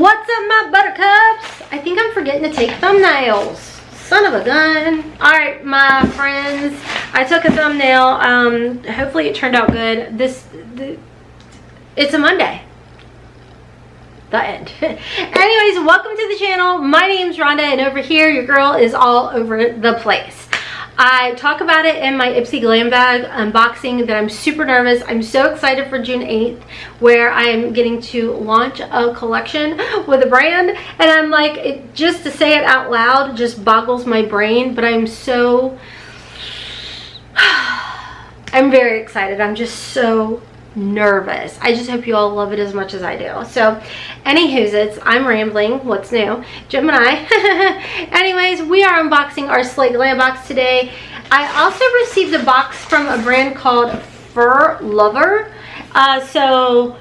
What's up, my buttercups? I think I'm forgetting to take thumbnails. Son of a gun. Alright, my friends, I took a thumbnail. Hopefully it turned out good. It's a Monday. The end. Anyways, welcome to the channel. My name's Rhonda, and over here your girl is all over the place. I talk about it in my Ipsy Glam Bag unboxing that I'm super nervous. I'm so excited for June 8th, where I am getting to launch a collection with a brand, and I'm like, just to say it out loud just boggles my brain, but I'm so I'm very excited. I'm just so nervous. I just hope you all love it as much as I do. So anywho's, I'm rambling. What's new? Gemini. Anyways, we are unboxing our Slayglam box today. I also received a box from a brand called Furluver. So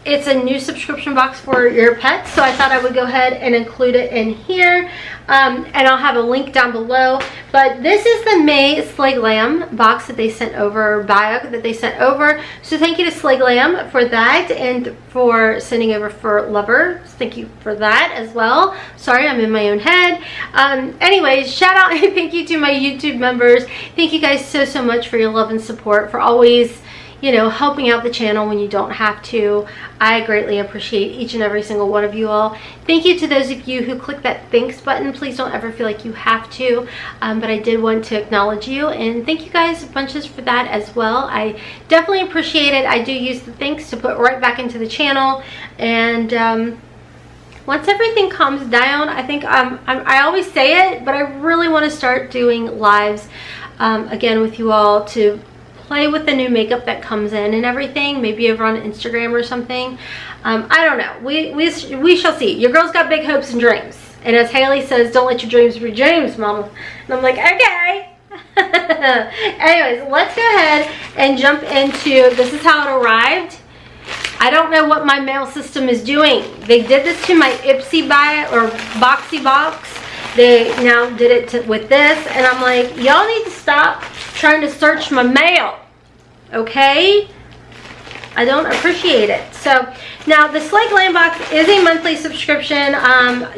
it's a new subscription box for your pets, so I thought I would go ahead and include it in here, and I'll have a link down below. But this is the May Slayglam box that they sent over, bag that they sent over. So thank you to Slayglam for that, and for sending over Furluver. Thank you for that as well. Sorry, I'm in my own head. Anyways, shout out and thank you to my YouTube members. Thank you guys so much for your love and support, for always, you know, helping out the channel when you don't have to. I greatly appreciate each and every single one of you all. Thank you to those of you who click that thanks button. Please don't ever feel like you have to, but I did want to acknowledge you, and thank you guys bunches for that as well. I definitely appreciate it. I do use the thanks to put right back into the channel, and once everything calms down, I think I always say it, but I really want to start doing lives again with you all, to play with the new makeup that comes in and everything, maybe over on Instagram or something. I don't know. We shall see. Your girl's got big hopes and dreams, and as Haley says, don't let your dreams be dreams, mama. And I'm like, okay. Anyways, let's go ahead and jump into, this is how it arrived. I don't know what my mail system is doing. They did this to my Ipsy Boxy box. They now did it with this, and I'm like, y'all need to stop trying to search my mail, okay? I don't appreciate it. So now the Slayglam box is a monthly subscription.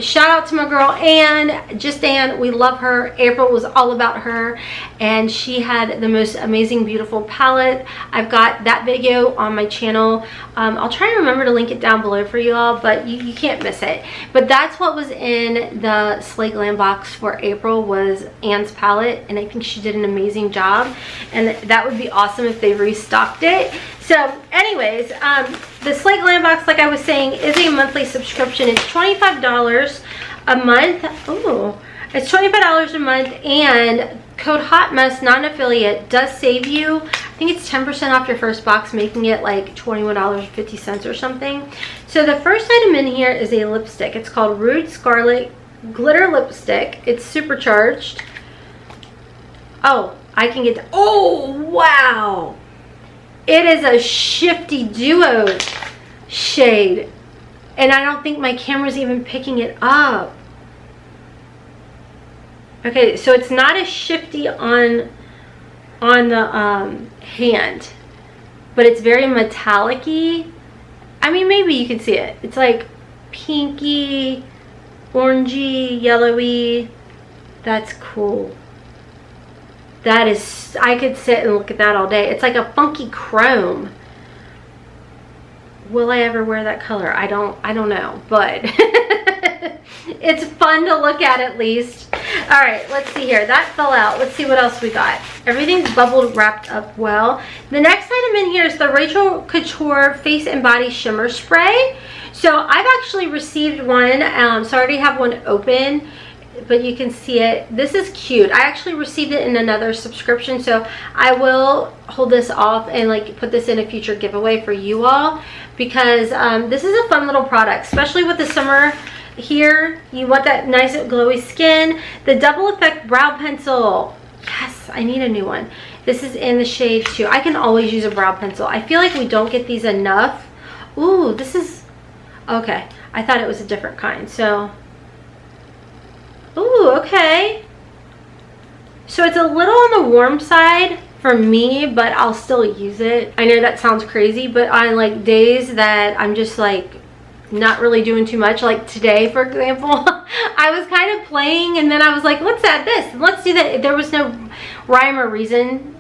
Shout out to my girl Anne, just Anne. We love her. April was all about her, and she had the most amazing, beautiful palette. I've got that video on my channel. I'll try and remember to link it down below for you all, but you can't miss it. But that's what was in the Slayglam box for April, was Anne's palette, and I think she did an amazing job, and that would be awesome if they restocked it. So anyways, the Slayglam box, like I was saying, is a monthly subscription. It's $25 a month. Oh, it's $25 a month, and code Hotmess non-affiliate does save you, I think it's 10% off your first box, making it like $21.50 or something. So the first item in here is a lipstick. It's called Rude Scarlet Glitter Lipstick. It's supercharged. Oh, I can get, oh wow, it is a Shifty Duo shade, and I don't think my camera's even picking it up. Okay, so it's not as shifty on the hand, but it's very metallic-y. I mean, maybe you can see it. It's like pinky, orangey, yellowy. That's cool. That is, I could sit and look at that all day. It's like a funky chrome. Will I ever wear that color? I don't know, but it's fun to look at least. All right, let's see here. That fell out. Let's see what else we got. Everything's bubbled wrapped up well. The next item in here is the Rachel Couture Face and Body Shimmer Spray. So I've actually received one, so I already have one open, but you can see it. This is cute. I actually received it in another subscription, so I will hold this off and like put this in a future giveaway for you all, because this is a fun little product, especially with the summer here. You want that nice glowy skin. The Double Effect Brow Pencil. Yes, I need a new one. This is in the shade 2. I can always use a brow pencil. I feel like we don't get these enough. Ooh, this is, okay. I thought it was a different kind, so. Ooh, okay. So it's a little on the warm side for me, but I'll still use it. I know that sounds crazy, but on like days that I'm just like not really doing too much. Like today, for example, I was kind of playing and then I was like, let's add this, let's do that. There was no rhyme or reason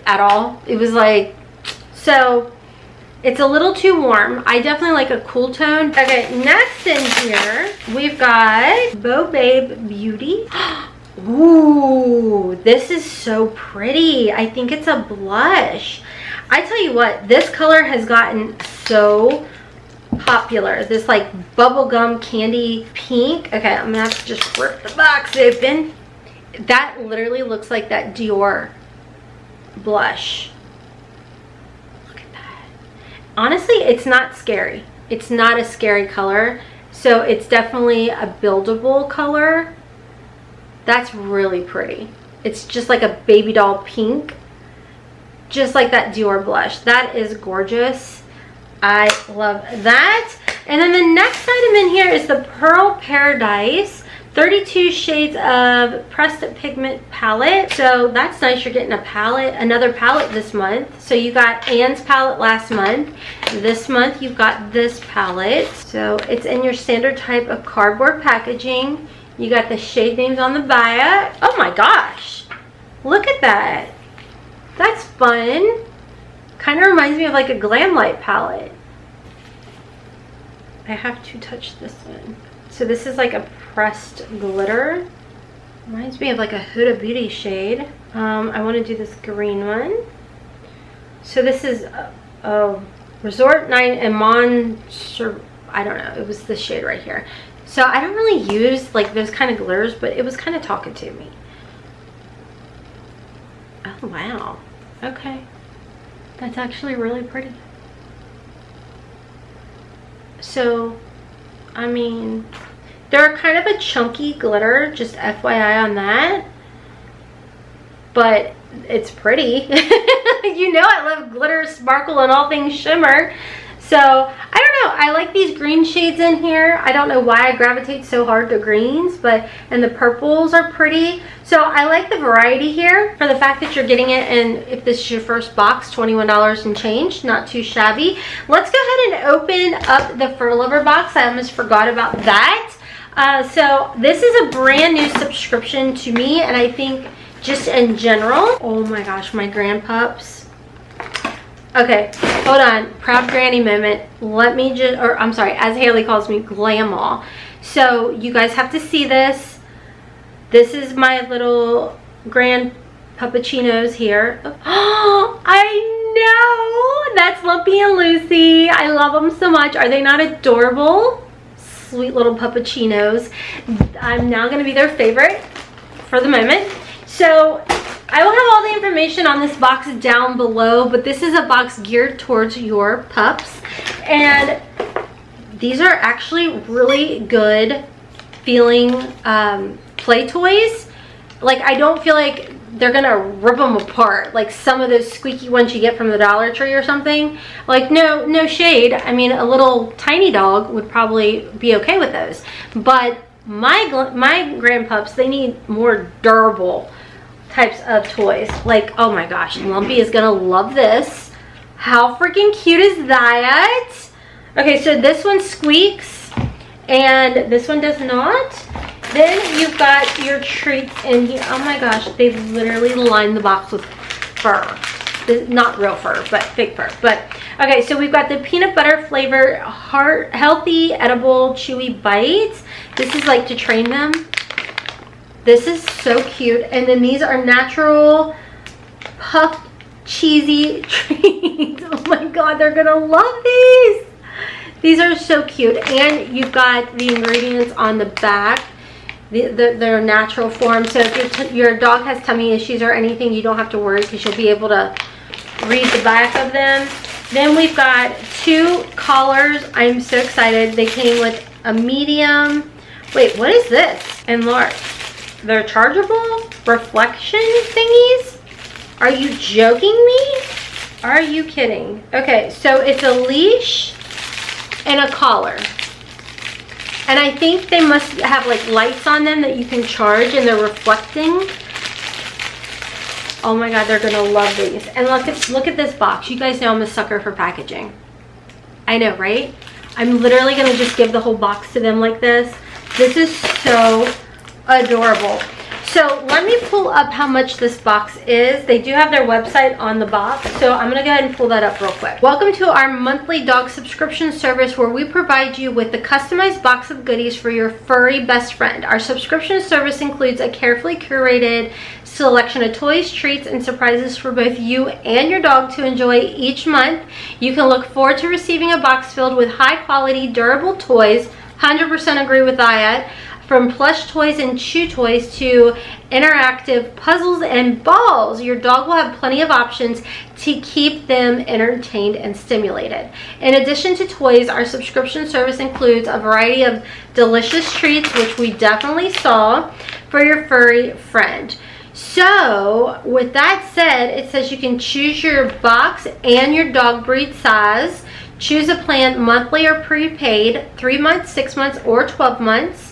at all. It was like, so it's a little too warm. I definitely like a cool tone. Okay, next in here, we've got Bo Babe Beauty. Ooh, this is so pretty. I think it's a blush. I tell you what, this color has gotten so popular. This like bubblegum candy pink. Okay, I'm gonna have to just rip the box open. That literally looks like that Dior blush. Look at that. Honestly, it's not scary. It's not a scary color. So it's definitely a buildable color. That's really pretty. It's just like a baby doll pink. Just like that Dior blush. That is gorgeous. I love that. And then the next item in here is the Pearl Paradise 32 shades of pressed pigment palette. So that's nice. You're getting a palette, another palette this month. So you got Anne's palette last month. This month you've got this palette. So it's in your standard type of cardboard packaging. You got the shade names on the back. Oh my gosh. Look at that. That's fun. Kind of reminds me of like a Glam Light palette. I have to touch this one. So this is like a pressed glitter. Reminds me of like a Huda Beauty shade. I want to do this green one. So this is Resort Night and I don't know. It was this shade right here. So I don't really use like those kind of glitters, but it was kind of talking to me. Oh wow. Okay. That's actually really pretty. So, I mean, they're kind of a chunky glitter, just FYI on that. But it's pretty. You know I love glitter, sparkle, and all things shimmer. So, I don't know. I like these green shades in here. I don't know why I gravitate so hard to greens, and the purples are pretty. So, I like the variety here for the fact that you're getting it, and if this is your first box, $21 and change. Not too shabby. Let's go ahead and open up the Furluvrbox. I almost forgot about that. So, this is a brand new subscription to me, and I think just in general. Oh my gosh, my grandpups. Okay, hold on. Proud granny moment. Let me just, or I'm sorry, as Haley calls me, Glamaw. So you guys have to see this. This is my little grand puppuccinos here. Oh, I know. That's Lumpy and Lucy. I love them so much. Are they not adorable? Sweet little puppuccinos. I'm now going to be their favorite for the moment. So I will have all the information on this box down below, but this is a box geared towards your pups. And these are actually really good feeling play toys. Like, I don't feel like they're gonna rip them apart like some of those squeaky ones you get from the Dollar Tree or something. Like, no shade. I mean, a little tiny dog would probably be okay with those. But my grandpups, they need more durable types of toys. Like, oh my gosh, Lumpy is gonna love this. How freaking cute is that? Okay, so this one squeaks and this one does not. Then you've got your treats in here. Oh my gosh, they've literally lined the box with fur. Not real fur, but fake fur. But okay, so we've got the peanut butter flavor healthy edible chewy bites. This is like to train them. This is so cute. And then these are natural puffed cheesy treats. Oh my god, they're gonna love these. These are so cute. And you've got the ingredients on the back. They're natural form. So if your dog has tummy issues or anything, you don't have to worry because you'll be able to read the back of them. Then we've got 2 collars. I'm so excited. They came with a medium. Wait, what is this? And large. They're chargeable reflection thingies? Are you joking me? Are you kidding? Okay, so it's a leash and a collar. And I think they must have like lights on them that you can charge and they're reflecting. Oh my god, they're gonna love these. And look at this box. You guys know I'm a sucker for packaging. I know, right? I'm literally gonna just give the whole box to them like this. This is so adorable. So let me pull up how much this box is. They do have their website on the box, so I'm gonna go ahead and pull that up real quick. Welcome to our monthly dog subscription service where we provide you with the customized box of goodies for your furry best friend. Our subscription service includes a carefully curated selection of toys, treats, and surprises for both you and your dog to enjoy each month. You can look forward to receiving a box filled with high quality, durable toys. 100% agree with that. From plush toys and chew toys to interactive puzzles and balls, your dog will have plenty of options to keep them entertained and stimulated. In addition to toys, our subscription service includes a variety of delicious treats, which we definitely saw, for your furry friend. So with that said, it says you can choose your box and your dog breed size. Choose a plan monthly or prepaid, 3 months, 6 months, or 12 months.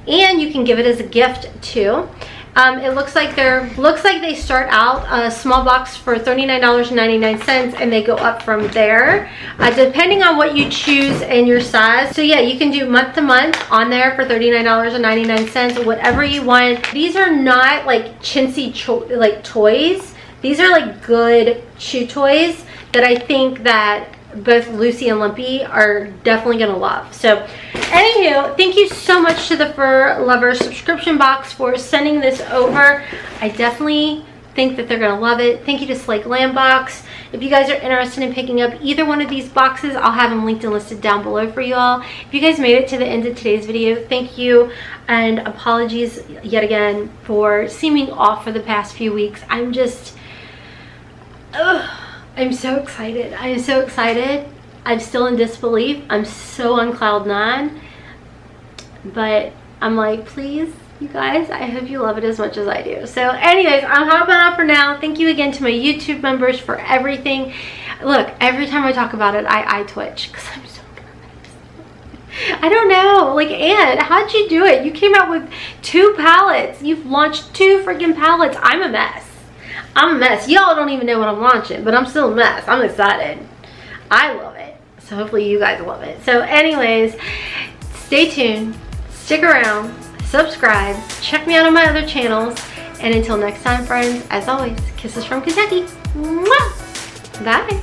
And you can give it as a gift too. It looks like they start out a small box for $39.99 and they go up from there, depending on what you choose and your size. So yeah, you can do month to month on there for $39.99, whatever you want. These are not like chintzy like toys. These are like good chew toys that I think that both Lucy and Lumpy are definitely gonna love. So anywho, thank you so much to the Fur Lover subscription box for sending this over. I definitely think that they're gonna love it. Thank you to Slayglam Box. If you guys are interested in picking up either one of these boxes, I'll have them linked and listed down below for y'all. If you guys made it to the end of today's video, thank you, and apologies yet again for seeming off for the past few weeks. I'm just I'm so excited. I am so excited. I'm still in disbelief. I'm so on cloud 9. But I'm like, please, you guys, I hope you love it as much as I do. So anyways, I'm hopping off for now. Thank you again to my YouTube members for everything. Look, every time I talk about it, I twitch because I'm so nervous. I don't know. Like, Ann, how'd you do it? You came out with 2 palettes. You've launched 2 freaking palettes. I'm a mess. I'm a mess. Y'all don't even know what I'm launching, but I'm still a mess. I'm excited. I love it. So hopefully you guys love it. So anyways, stay tuned, stick around, subscribe, check me out on my other channels, and until next time, friends, as always, kisses from Kentucky. Mwah! Bye.